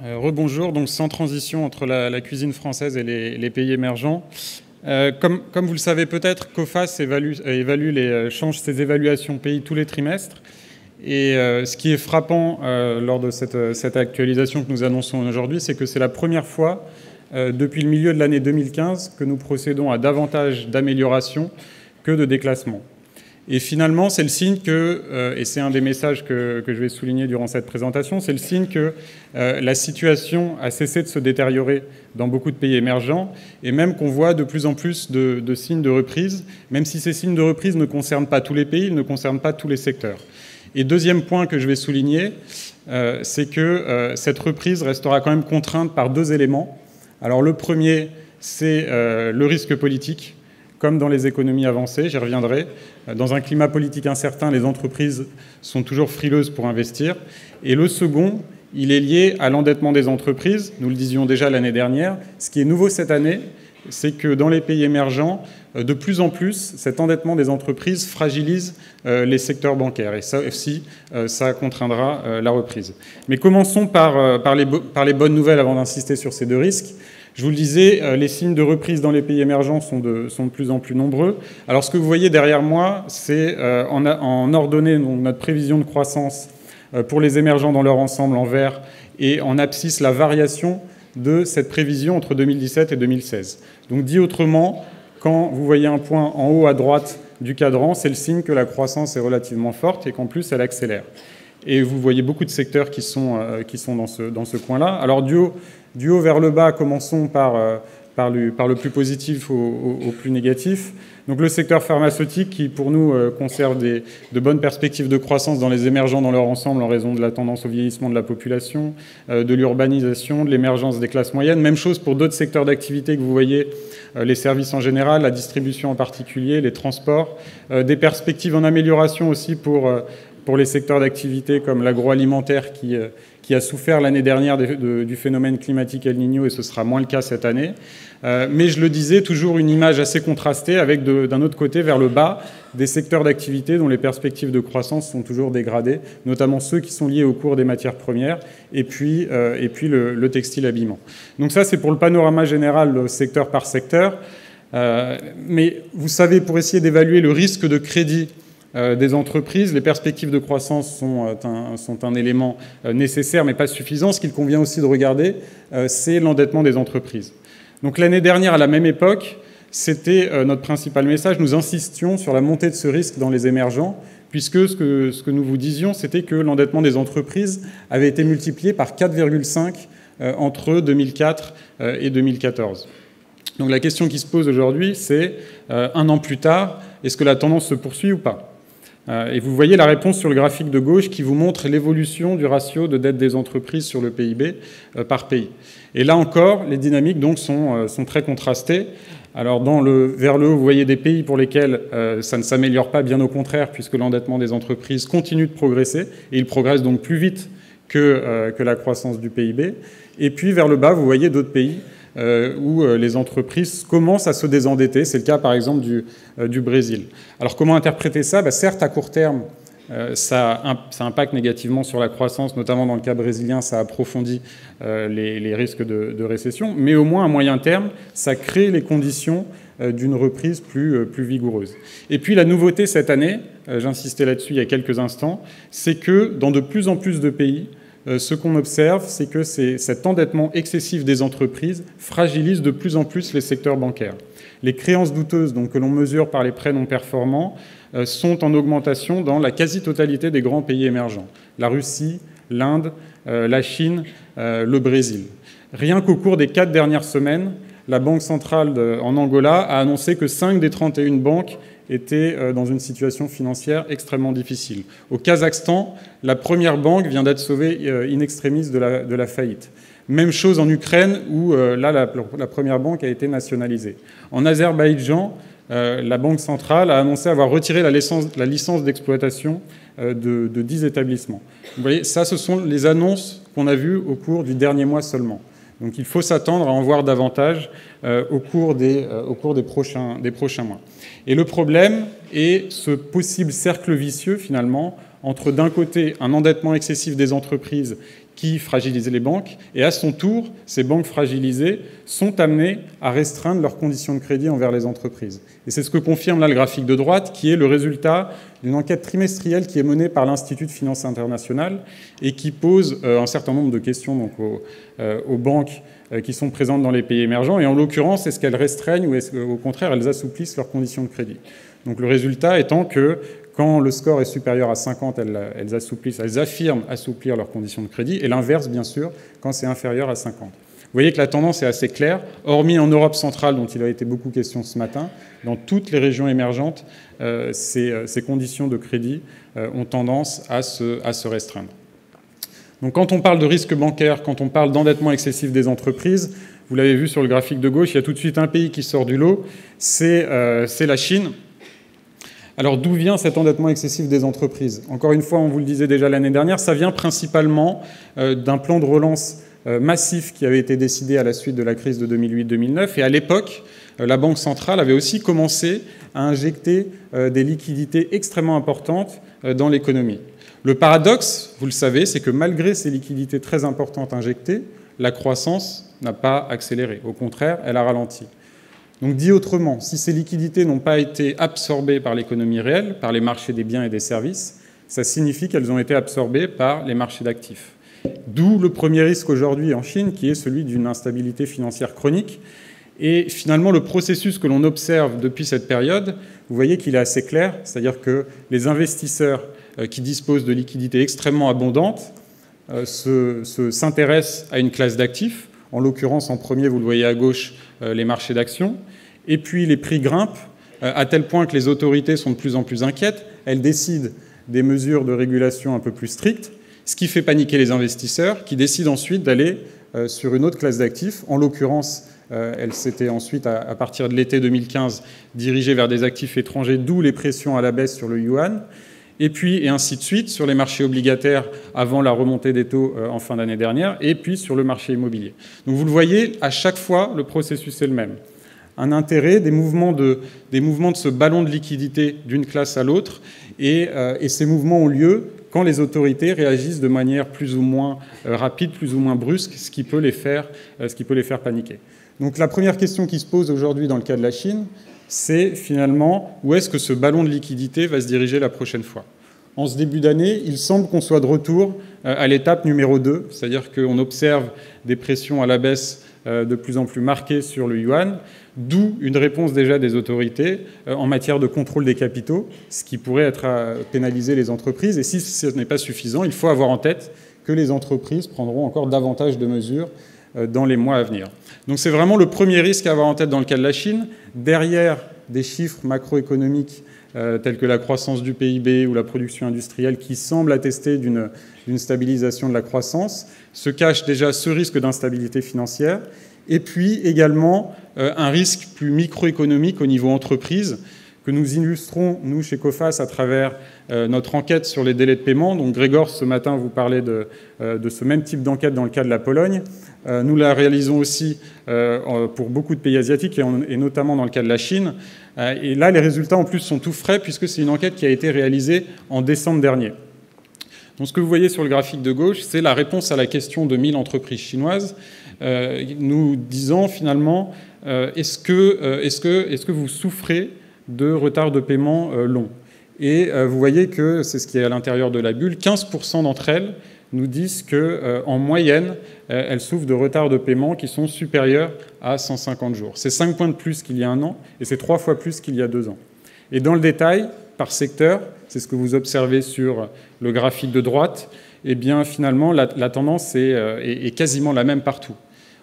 Rebonjour, donc sans transition entre la cuisine française et les pays émergents. Comme vous le savez peut-être, Coface change ses évaluations pays tous les trimestres. Et ce qui est frappant lors de cette actualisation que nous annonçons aujourd'hui, c'est que c'est la première fois depuis le milieu de l'année 2015 que nous procédons à davantage d'améliorations que de déclassements. Et finalement, c'est le signe que, et c'est un des messages que je vais souligner durant cette présentation, c'est le signe que la situation a cessé de se détériorer dans beaucoup de pays émergents, et même qu'on voit de plus en plus de signes de reprise, même si ces signes de reprise ne concernent pas tous les pays, ils ne concernent pas tous les secteurs. Et deuxième point que je vais souligner, c'est que cette reprise restera quand même contrainte par deux éléments. Alors le premier, c'est le risque politique. Comme dans les économies avancées, j'y reviendrai. Dans un climat politique incertain, les entreprises sont toujours frileuses pour investir. Et le second, il est lié à l'endettement des entreprises. Nous le disions déjà l'année dernière. Ce qui est nouveau cette année, c'est que dans les pays émergents, de plus en plus, cet endettement des entreprises fragilise les secteurs bancaires. Et ça aussi, ça contraindra la reprise. Mais commençons par les bonnes nouvelles avant d'insister sur ces deux risques. Je vous le disais, les signes de reprise dans les pays émergents sont de plus en plus nombreux. Alors ce que vous voyez derrière moi, c'est en ordonnée donc, notre prévision de croissance pour les émergents dans leur ensemble en vert et en abscisse la variation de cette prévision entre 2017 et 2016. Donc dit autrement, quand vous voyez un point en haut à droite du cadran, c'est le signe que la croissance est relativement forte et qu'en plus elle accélère. Et vous voyez beaucoup de secteurs qui sont dans ce coin-là. Alors du haut vers le bas, commençons par le plus positif au plus négatif. Donc le secteur pharmaceutique qui, pour nous, conserve de bonnes perspectives de croissance dans les émergents dans leur ensemble en raison de la tendance au vieillissement de la population, de l'urbanisation, de l'émergence des classes moyennes. Même chose pour d'autres secteurs d'activité que vous voyez, les services en général, la distribution en particulier, les transports. Des perspectives en amélioration aussi pour les secteurs d'activité comme l'agroalimentaire qui a souffert l'année dernière du phénomène climatique El Niño et ce sera moins le cas cette année. Mais je le disais, toujours une image assez contrastée avec d'un autre côté, vers le bas, des secteurs d'activité dont les perspectives de croissance sont toujours dégradées, notamment ceux qui sont liés au cours des matières premières et puis le textile habillement. Donc ça, c'est pour le panorama général, secteur par secteur. Mais vous savez, pour essayer d'évaluer le risque de crédit des entreprises, les perspectives de croissance sont un élément nécessaire mais pas suffisant. Ce qu'il convient aussi de regarder, c'est l'endettement des entreprises. Donc l'année dernière, à la même époque, c'était notre principal message. Nous insistions sur la montée de ce risque dans les émergents, puisque ce que nous vous disions, c'était que l'endettement des entreprises avait été multiplié par 4,5 entre 2004 et 2014. Donc la question qui se pose aujourd'hui, c'est un an plus tard, est-ce que la tendance se poursuit ou pas ? Et vous voyez la réponse sur le graphique de gauche qui vous montre l'évolution du ratio de dette des entreprises sur le PIB par pays. Et là encore, les dynamiques donc sont très contrastées. Alors vers le haut, vous voyez des pays pour lesquels ça ne s'améliore pas, bien au contraire, puisque l'endettement des entreprises continue de progresser, et il progresse donc plus vite que la croissance du PIB. Et puis vers le bas, vous voyez d'autres pays où les entreprises commencent à se désendetter. C'est le cas, par exemple, du Brésil. Alors, comment interpréter ça ? Certes, à court terme, ça impacte négativement sur la croissance, notamment dans le cas brésilien, ça approfondit les risques de récession, mais au moins, à moyen terme, ça crée les conditions d'une reprise plus vigoureuse. Et puis, la nouveauté cette année, j'insistais là-dessus il y a quelques instants, c'est que dans de plus en plus de pays, ce qu'on observe, c'est que cet endettement excessif des entreprises fragilise de plus en plus les secteurs bancaires. Les créances douteuses, donc, que l'on mesure par les prêts non performants, sont en augmentation dans la quasi-totalité des grands pays émergents. La Russie, l'Inde, la Chine, le Brésil. Rien qu'au cours des 4 dernières semaines, la Banque centrale en Angola a annoncé que 5 des 31 banques étaient dans une situation financière extrêmement difficile. Au Kazakhstan, la première banque vient d'être sauvée in extremis de la faillite. Même chose en Ukraine, où là, la première banque a été nationalisée. En Azerbaïdjan, la Banque centrale a annoncé avoir retiré la licence d'exploitation de 10 établissements. Vous voyez, ça, ce sont les annonces qu'on a vues au cours du dernier mois seulement. Donc il faut s'attendre à en voir davantage au cours des prochains mois. Et le problème est ce possible cercle vicieux, finalement, entre, d'un côté, un endettement excessif des entreprises qui fragilise les banques, et à son tour, ces banques fragilisées sont amenées à restreindre leurs conditions de crédit envers les entreprises. Et c'est ce que confirme là le graphique de droite, qui est le résultat d'une enquête trimestrielle qui est menée par l'Institut de finance internationale et qui pose un certain nombre de questions donc, aux banques qui sont présentes dans les pays émergents. Et en l'occurrence, est-ce qu'elles restreignent ou est-ce qu'au contraire, elles assouplissent leurs conditions de crédit? Donc le résultat étant que quand le score est supérieur à 50, elles assouplissent, elles affirment assouplir leurs conditions de crédit, et l'inverse, bien sûr, quand c'est inférieur à 50. Vous voyez que la tendance est assez claire, hormis en Europe centrale, dont il a été beaucoup question ce matin, dans toutes les régions émergentes, ces conditions de crédit ont tendance à se restreindre. Donc quand on parle de risque bancaire, quand on parle d'endettement excessif des entreprises, vous l'avez vu sur le graphique de gauche, il y a tout de suite un pays qui sort du lot, c'est la Chine. Alors d'où vient cet endettement excessif des entreprises? Encore une fois, on vous le disait déjà l'année dernière, ça vient principalement d'un plan de relance massif qui avait été décidé à la suite de la crise de 2008-2009. Et à l'époque, la Banque centrale avait aussi commencé à injecter des liquidités extrêmement importantes dans l'économie. Le paradoxe, vous le savez, c'est que malgré ces liquidités très importantes injectées, la croissance n'a pas accéléré. Au contraire, elle a ralenti. Donc dit autrement, si ces liquidités n'ont pas été absorbées par l'économie réelle, par les marchés des biens et des services, ça signifie qu'elles ont été absorbées par les marchés d'actifs. D'où le premier risque aujourd'hui en Chine, qui est celui d'une instabilité financière chronique. Et finalement, le processus que l'on observe depuis cette période, vous voyez qu'il est assez clair, c'est-à-dire que les investisseurs qui disposent de liquidités extrêmement abondantes s'intéressent à une classe d'actifs. En l'occurrence, en premier, vous le voyez à gauche, les marchés d'actions. Et puis les prix grimpent à tel point que les autorités sont de plus en plus inquiètes. Elles décident des mesures de régulation un peu plus strictes, ce qui fait paniquer les investisseurs qui décident ensuite d'aller sur une autre classe d'actifs. En l'occurrence, elle s'était ensuite, à partir de l'été 2015, dirigée vers des actifs étrangers, d'où les pressions à la baisse sur le yuan. Et puis, et ainsi de suite, sur les marchés obligataires avant la remontée des taux en fin d'année dernière, et puis sur le marché immobilier. Donc vous le voyez, à chaque fois, le processus est le même. Un intérêt, des mouvements de ce ballon de liquidité d'une classe à l'autre, et ces mouvements ont lieu quand les autorités réagissent de manière plus ou moins rapide, plus ou moins brusque, ce qui peut les faire paniquer. Donc la première question qui se pose aujourd'hui dans le cas de la Chine, c'est finalement où est-ce que ce ballon de liquidité va se diriger la prochaine fois. En ce début d'année, il semble qu'on soit de retour à l'étape numéro 2, c'est-à-dire qu'on observe des pressions à la baisse de plus en plus marquées sur le yuan, d'où une réponse déjà des autorités en matière de contrôle des capitaux, ce qui pourrait être à pénaliser les entreprises. Et si ce n'est pas suffisant, il faut avoir en tête que les entreprises prendront encore davantage de mesures dans les mois à venir. Donc c'est vraiment le premier risque à avoir en tête dans le cas de la Chine. Derrière des chiffres macroéconomiques tels que la croissance du PIB ou la production industrielle qui semblent attester d'une stabilisation de la croissance, se cache déjà ce risque d'instabilité financière et puis également un risque plus microéconomique au niveau entreprise que nous illustrons, nous, chez Coface, à travers notre enquête sur les délais de paiement. Donc Grégor, ce matin, vous parlait de ce même type d'enquête dans le cas de la Pologne. Nous la réalisons aussi pour beaucoup de pays asiatiques et notamment dans le cas de la Chine. Et là, les résultats, en plus, sont tout frais puisque c'est une enquête qui a été réalisée en décembre dernier. Donc ce que vous voyez sur le graphique de gauche, c'est la réponse à la question de 1000 entreprises chinoises, nous disant finalement, est-ce que vous souffrez de retard de paiement long? Et vous voyez que c'est ce qui est à l'intérieur de la bulle. 15% d'entre elles nous disent qu'en moyenne, elles souffrent de retards de paiement qui sont supérieurs à 150 jours. C'est 5 points de plus qu'il y a un an et c'est 3 fois plus qu'il y a 2 ans. Et dans le détail, par secteur, c'est ce que vous observez sur le graphique de droite, eh bien finalement la tendance est quasiment la même partout.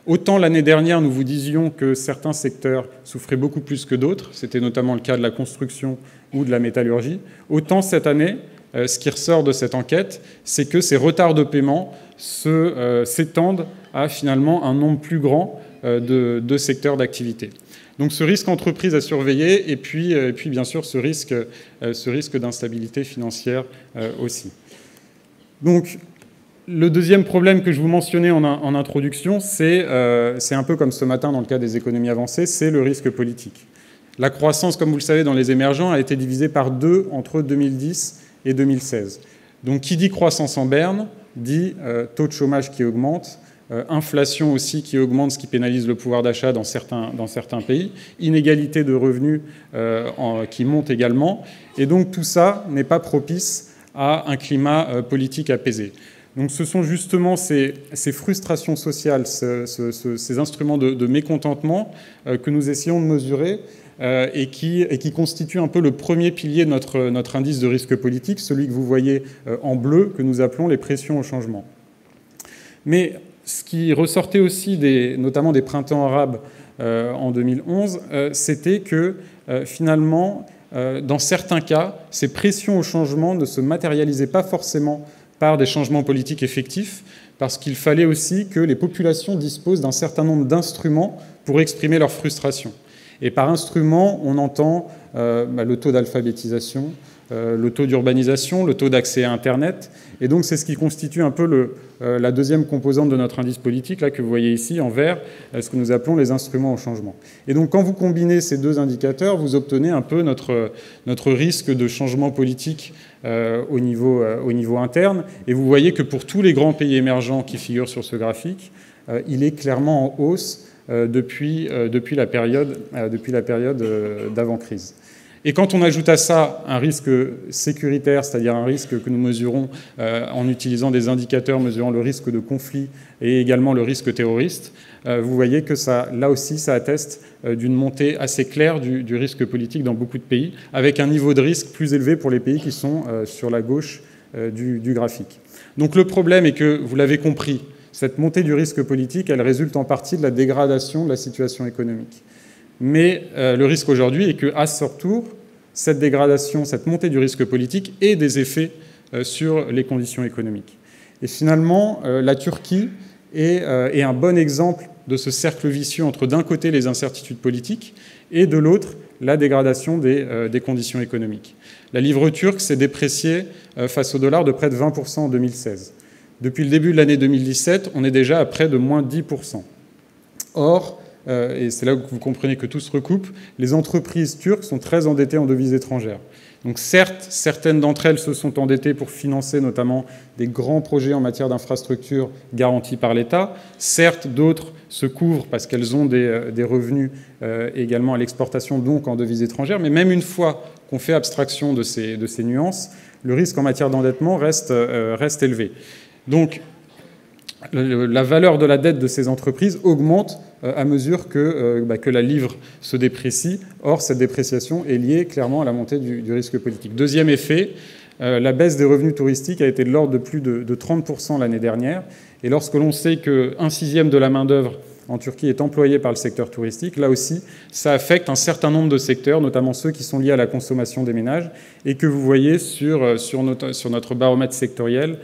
Autant l'année dernière, nous vous disions que certains secteurs souffraient beaucoup plus que d'autres, c'était notamment le cas de la construction ou de la métallurgie, autant cette année, ce qui ressort de cette enquête, c'est que ces retards de paiement s'étendent à finalement un nombre plus grand de secteurs d'activité. Donc ce risque entreprise à surveiller et puis bien sûr ce risque d'instabilité financière aussi. Donc le deuxième problème que je vous mentionnais en introduction, c'est un peu comme ce matin dans le cas des économies avancées, c'est le risque politique. La croissance, comme vous le savez, dans les émergents a été divisée par 2 entre 2010 et 2016. Donc qui dit croissance en berne, dit taux de chômage qui augmente, inflation aussi qui augmente, ce qui pénalise le pouvoir d'achat dans certains pays, inégalité de revenus qui monte également. Et donc tout ça n'est pas propice à un climat politique apaisé. Donc ce sont justement ces frustrations sociales, ces instruments de mécontentement que nous essayons de mesurer et qui constituent un peu le premier pilier de notre indice de risque politique, celui que vous voyez en bleu, que nous appelons les pressions au changement. Mais ce qui ressortait aussi, notamment des printemps arabes en 2011, c'était que finalement, dans certains cas, ces pressions au changement ne se matérialisaient pas forcément par des changements politiques effectifs, parce qu'il fallait aussi que les populations disposent d'un certain nombre d'instruments pour exprimer leur frustration. Et par instrument, on entend le taux d'alphabétisation, le taux d'urbanisation, le taux d'accès à Internet. Et donc, c'est ce qui constitue un peu la deuxième composante de notre indice politique, là, que vous voyez ici en vert, ce que nous appelons les instruments au changement. Et donc, quand vous combinez ces deux indicateurs, vous obtenez un peu notre risque de changement politique au niveau interne. Et vous voyez que pour tous les grands pays émergents qui figurent sur ce graphique, il est clairement en hausse depuis la période d'avant-crise. Et quand on ajoute à ça un risque sécuritaire, c'est-à-dire un risque que nous mesurons en utilisant des indicateurs mesurant le risque de conflit et également le risque terroriste, vous voyez que là aussi, ça atteste d'une montée assez claire du risque politique dans beaucoup de pays, avec un niveau de risque plus élevé pour les pays qui sont sur la gauche du graphique. Donc le problème est que, vous l'avez compris, cette montée du risque politique, elle résulte en partie de la dégradation de la situation économique. Mais le risque aujourd'hui est qu'à ce retour, cette dégradation, cette montée du risque politique ait des effets sur les conditions économiques. Et finalement, la Turquie est un bon exemple de ce cercle vicieux entre d'un côté les incertitudes politiques et de l'autre la dégradation des conditions économiques. La livre turque s'est dépréciée face au dollar de près de 20% en 2016. Depuis le début de l'année 2017, on est déjà à près de moins 10%. Or, et c'est là que vous comprenez que tout se recoupe, les entreprises turques sont très endettées en devises étrangères. Donc certes, certaines d'entre elles se sont endettées pour financer notamment des grands projets en matière d'infrastructure garantis par l'État. Certes, d'autres se couvrent parce qu'elles ont des revenus également à l'exportation, donc en devises étrangères. Mais même une fois qu'on fait abstraction de ces nuances, le risque en matière d'endettement reste élevé. Donc la valeur de la dette de ces entreprises augmente à mesure que la livre se déprécie. Or, cette dépréciation est liée clairement à la montée du risque politique. Deuxième effet, la baisse des revenus touristiques a été de l'ordre de plus de 30% l'année dernière. Et lorsque l'on sait qu'un sixième de la main-d'œuvre en Turquie est employée par le secteur touristique, là aussi, ça affecte un certain nombre de secteurs, notamment ceux qui sont liés à la consommation des ménages, et que vous voyez sur notre baromètre sectoriel,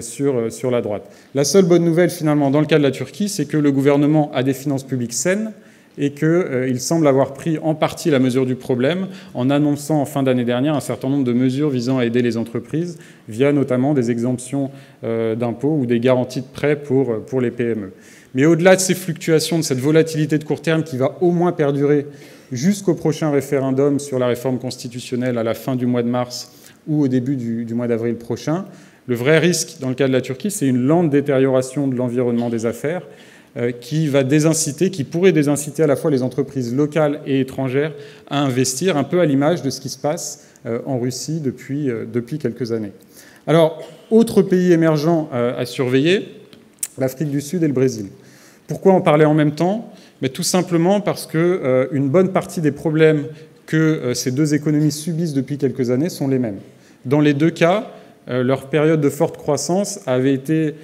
sur la droite. La seule bonne nouvelle, finalement, dans le cas de la Turquie, c'est que le gouvernement a des finances publiques saines et qu'il semble avoir pris en partie la mesure du problème en annonçant en fin d'année dernière un certain nombre de mesures visant à aider les entreprises via notamment des exemptions d'impôts ou des garanties de prêts pour les PME. Mais au-delà de ces fluctuations, de cette volatilité de court terme qui va au moins perdurer jusqu'au prochain référendum sur la réforme constitutionnelle à la fin du mois de mars ou au début du mois d'avril prochain, le vrai risque, dans le cas de la Turquie, c'est une lente détérioration de l'environnement des affaires qui pourrait désinciter à la fois les entreprises locales et étrangères à investir, un peu à l'image de ce qui se passe en Russie depuis quelques années. Alors, autres pays émergents à surveiller, l'Afrique du Sud et le Brésil. Pourquoi en parler en même temps ? Mais tout simplement parce qu'une bonne partie des problèmes que ces deux économies subissent depuis quelques années sont les mêmes. Dans les deux cas, leur période de forte croissance avait été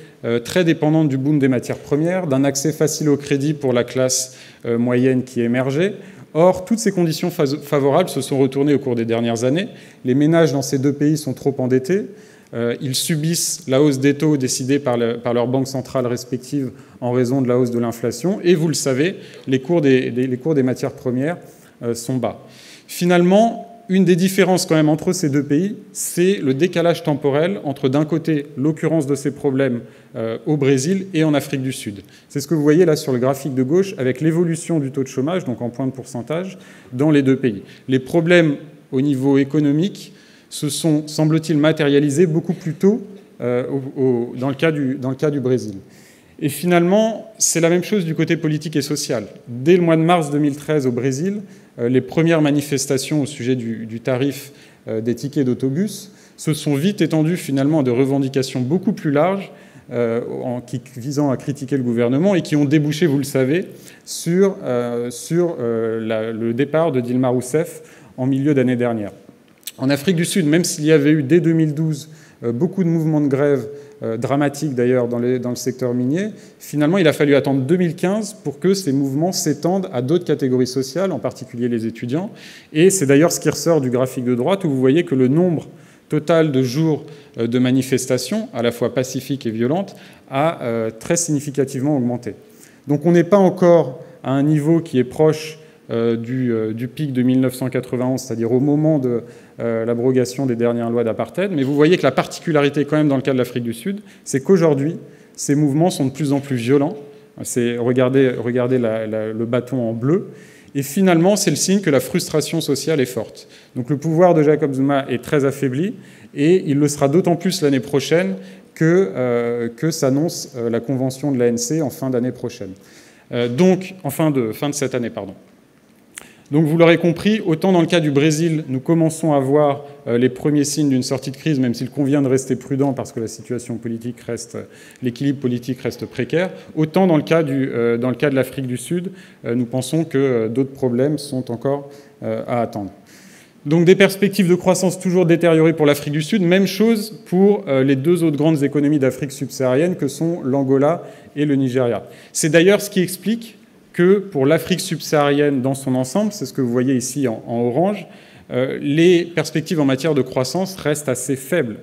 très dépendante du boom des matières premières, d'un accès facile au crédit pour la classe moyenne qui émergeait. Or, toutes ces conditions favorables se sont retournées au cours des dernières années. Les ménages dans ces deux pays sont trop endettés. Ils subissent la hausse des taux décidée par leurs banques centrales respectives en raison de la hausse de l'inflation. Et vous le savez, les cours des matières premières sont bas. Finalement, une des différences quand même entre ces deux pays, c'est le décalage temporel entre d'un côté l'occurrence de ces problèmes au Brésil et en Afrique du Sud. C'est ce que vous voyez là sur le graphique de gauche avec l'évolution du taux de chômage, donc en points de pourcentage, dans les deux pays. Les problèmes au niveau économique se sont, semble-t-il, matérialisées beaucoup plus tôt dans le cas du Brésil. Et finalement, c'est la même chose du côté politique et social. Dès le mois de mars 2013 au Brésil, les premières manifestations au sujet du tarif des tickets d'autobus se sont vite étendues finalement à de revendications beaucoup plus larges visant à critiquer le gouvernement et qui ont débouché, vous le savez, sur le départ de Dilma Rousseff en milieu d'année dernière. En Afrique du Sud, même s'il y avait eu dès 2012 beaucoup de mouvements de grève dramatiques d'ailleurs dans le secteur minier, finalement il a fallu attendre 2015 pour que ces mouvements s'étendent à d'autres catégories sociales, en particulier les étudiants. Et c'est d'ailleurs ce qui ressort du graphique de droite où vous voyez que le nombre total de jours de manifestations, à la fois pacifiques et violentes, a très significativement augmenté. Donc on n'est pas encore à un niveau qui est proche du pic de 1991, c'est-à-dire au moment de l'abrogation des dernières lois d'apartheid, mais vous voyez que la particularité quand même dans le cas de l'Afrique du Sud, c'est qu'aujourd'hui, ces mouvements sont de plus en plus violents. Regardez le bâton en bleu. Et finalement, c'est le signe que la frustration sociale est forte. Donc le pouvoir de Jacob Zuma est très affaibli, et il le sera d'autant plus l'année prochaine que s'annonce la convention de l'ANC en fin d'année prochaine. Fin de cette année, pardon. Donc vous l'aurez compris, autant dans le cas du Brésil, nous commençons à voir les premiers signes d'une sortie de crise, même s'il convient de rester prudent parce que la situation politique l'équilibre politique reste précaire, autant dans le cas de l'Afrique du Sud, nous pensons que d'autres problèmes sont encore à attendre. Donc des perspectives de croissance toujours détériorées pour l'Afrique du Sud, même chose pour les deux autres grandes économies d'Afrique subsaharienne que sont l'Angola et le Nigeria. C'est d'ailleurs ce qui explique que pour l'Afrique subsaharienne dans son ensemble, c'est ce que vous voyez ici en orange, les perspectives en matière de croissance restent assez faibles.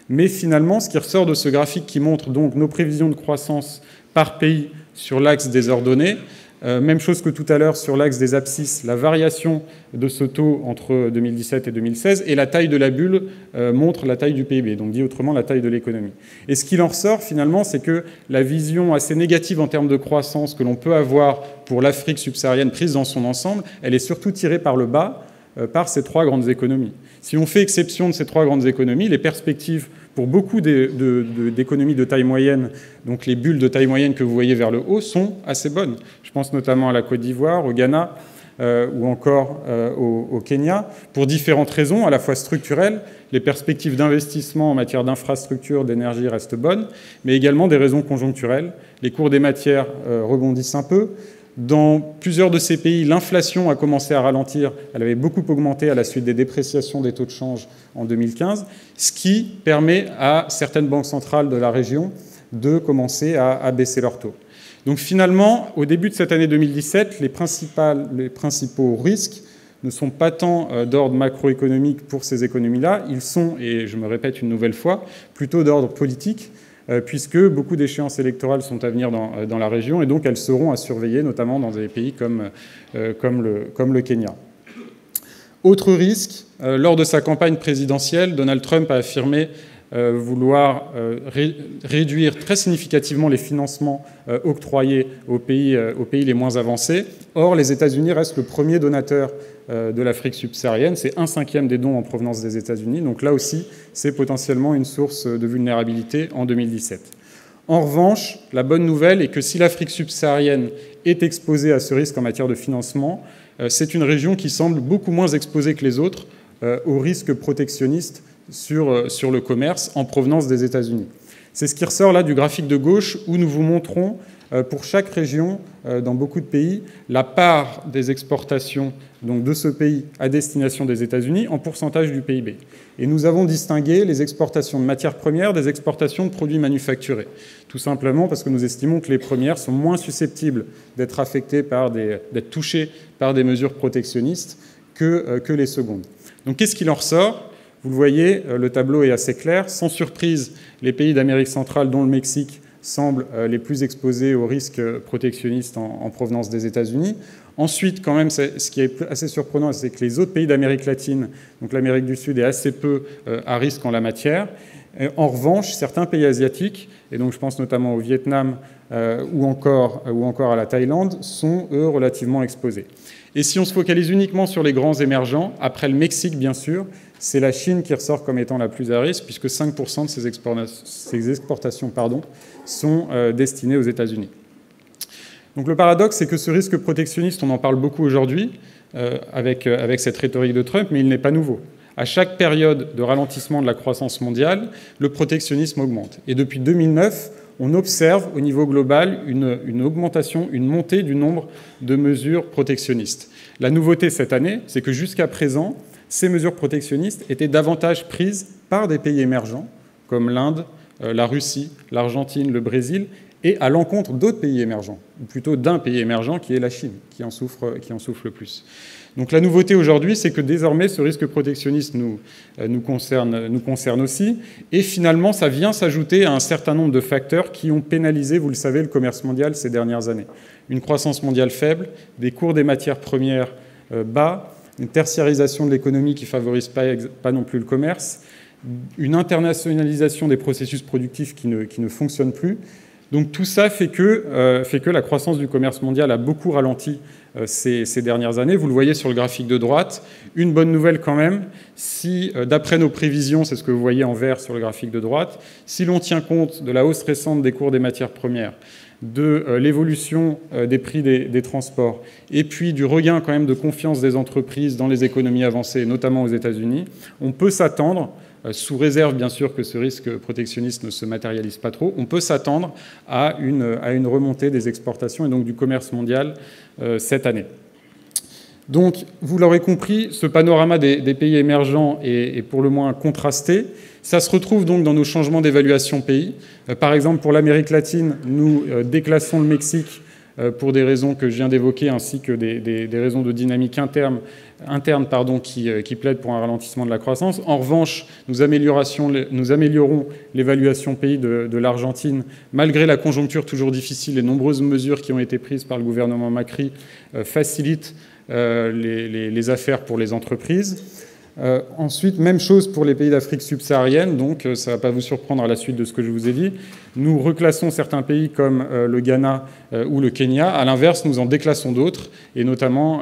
Mais finalement, ce qui ressort de ce graphique qui montre donc nos prévisions de croissance par pays sur l'axe des ordonnées, même chose que tout à l'heure sur l'axe des abscisses, la variation de ce taux entre 2017 et 2016, et la taille de la bulle montre la taille du PIB, donc dit autrement la taille de l'économie. Et ce qu'il en ressort finalement, c'est que la vision assez négative en termes de croissance que l'on peut avoir pour l'Afrique subsaharienne prise dans son ensemble, elle est surtout tirée par le bas par ces trois grandes économies. Si on fait exception de ces trois grandes économies, les perspectives pour beaucoup d'économies de taille moyenne, donc les bulles de taille moyenne que vous voyez vers le haut, sont assez bonnes. Je pense notamment à la Côte d'Ivoire, au Ghana ou encore au Kenya, pour différentes raisons, à la fois structurelles. Les perspectives d'investissement en matière d'infrastructure, d'énergie restent bonnes, mais également des raisons conjoncturelles. Les cours des matières rebondissent un peu. Dans plusieurs de ces pays, l'inflation a commencé à ralentir. Elle avait beaucoup augmenté à la suite des dépréciations des taux de change en 2015, ce qui permet à certaines banques centrales de la région de commencer à baisser leurs taux. Donc finalement, au début de cette année 2017, les principaux risques ne sont pas tant d'ordre macroéconomique pour ces économies-là, ils sont, et je me répète une nouvelle fois, plutôt d'ordre politique, puisque beaucoup d'échéances électorales sont à venir dans la région, et donc elles seront à surveiller, notamment dans des pays comme le Kenya. Autre risque, lors de sa campagne présidentielle, Donald Trump a affirmé vouloir réduire très significativement les financements octroyés aux pays les moins avancés. Or, les États-Unis restent le premier donateur de l'Afrique subsaharienne. C'est 1/5 des dons en provenance des États-Unis. Donc là aussi, c'est potentiellement une source de vulnérabilité en 2017. En revanche, la bonne nouvelle est que si l'Afrique subsaharienne est exposée à ce risque en matière de financement, c'est une région qui semble beaucoup moins exposée que les autres au risque protectionniste sur le commerce en provenance des États-Unis. C'est ce qui ressort là du graphique de gauche où nous vous montrons pour chaque région, dans beaucoup de pays, la part des exportations donc, de ce pays à destination des États-Unis en pourcentage du PIB. Et nous avons distingué les exportations de matières premières des exportations de produits manufacturés. Tout simplement parce que nous estimons que les premières sont moins susceptibles d'être affectées d'être touchées par des mesures protectionnistes que les secondes. Donc qu'est-ce qu'il en ressort ? Vous le voyez, le tableau est assez clair. Sans surprise, les pays d'Amérique centrale, dont le Mexique, semblent les plus exposés aux risques protectionnistes en provenance des États-Unis. Ensuite, quand même, ce qui est assez surprenant, c'est que les autres pays d'Amérique latine, donc l'Amérique du Sud, est assez peu à risque en la matière. En revanche, certains pays asiatiques, et donc je pense notamment au Vietnam ou encore à la Thaïlande, sont, eux, relativement exposés. Et si on se focalise uniquement sur les grands émergents, après le Mexique, bien sûr, c'est la Chine qui ressort comme étant la plus à risque, puisque 5% de ses exportations sont destinées aux États-Unis. Donc le paradoxe, c'est que ce risque protectionniste, on en parle beaucoup aujourd'hui, avec cette rhétorique de Trump, mais il n'est pas nouveau. À chaque période de ralentissement de la croissance mondiale, le protectionnisme augmente. Et depuis 2009, on observe au niveau global une augmentation, une montée du nombre de mesures protectionnistes. La nouveauté cette année, c'est que jusqu'à présent, ces mesures protectionnistes étaient davantage prises par des pays émergents, comme l'Inde, la Russie, l'Argentine, le Brésil, et à l'encontre d'autres pays émergents, ou plutôt d'un pays émergent qui est la Chine, qui en souffre le plus. Donc la nouveauté aujourd'hui, c'est que désormais, ce risque protectionniste nous concerne aussi. Et finalement, ça vient s'ajouter à un certain nombre de facteurs qui ont pénalisé, vous le savez, le commerce mondial ces dernières années. Une croissance mondiale faible, des cours des matières premières bas, une tertiarisation de l'économie qui ne favorise pas non plus le commerce, une internationalisation des processus productifs qui ne fonctionnent plus. Donc tout ça fait que la croissance du commerce mondial a beaucoup ralenti ces dernières années. Vous le voyez sur le graphique de droite. Une bonne nouvelle quand même, si d'après nos prévisions, c'est ce que vous voyez en vert sur le graphique de droite, si l'on tient compte de la hausse récente des cours des matières premières, de l'évolution des prix des transports, et puis du regain quand même de confiance des entreprises dans les économies avancées, notamment aux États-Unis, on peut s'attendre, sous réserve bien sûr que ce risque protectionniste ne se matérialise pas trop, on peut s'attendre à une remontée des exportations et donc du commerce mondial cette année. Donc, vous l'aurez compris, ce panorama des pays émergents est pour le moins contrasté. Ça se retrouve donc dans nos changements d'évaluation pays. Par exemple, pour l'Amérique latine, nous déclassons le Mexique pour des raisons que je viens d'évoquer, ainsi que des raisons de dynamique interne qui plaident pour un ralentissement de la croissance. En revanche, nous améliorons l'évaluation pays de l'Argentine, malgré la conjoncture toujours difficile. Les nombreuses mesures qui ont été prises par le gouvernement Macri facilitent les affaires pour les entreprises. Ensuite, même chose pour les pays d'Afrique subsaharienne, donc ça ne va pas vous surprendre à la suite de ce que je vous ai dit. Nous reclassons certains pays comme le Ghana ou le Kenya. À l'inverse, nous en déclassons d'autres, et notamment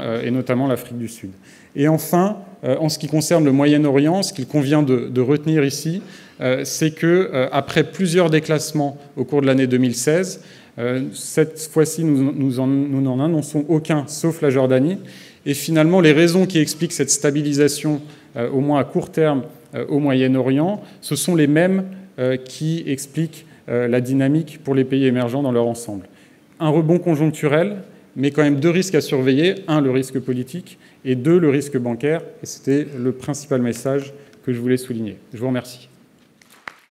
l'Afrique du Sud. Et enfin, en ce qui concerne le Moyen-Orient, ce qu'il convient de retenir ici, c'est qu'après plusieurs déclassements au cours de l'année 2016, cette fois-ci, nous n'en annonçons aucun, sauf la Jordanie. Et finalement, les raisons qui expliquent cette stabilisation, au moins à court terme, au Moyen-Orient, ce sont les mêmes qui expliquent la dynamique pour les pays émergents dans leur ensemble. Un rebond conjoncturel, mais quand même deux risques à surveiller. Un, le risque politique, et deux, le risque bancaire. Et c'était le principal message que je voulais souligner. Je vous remercie.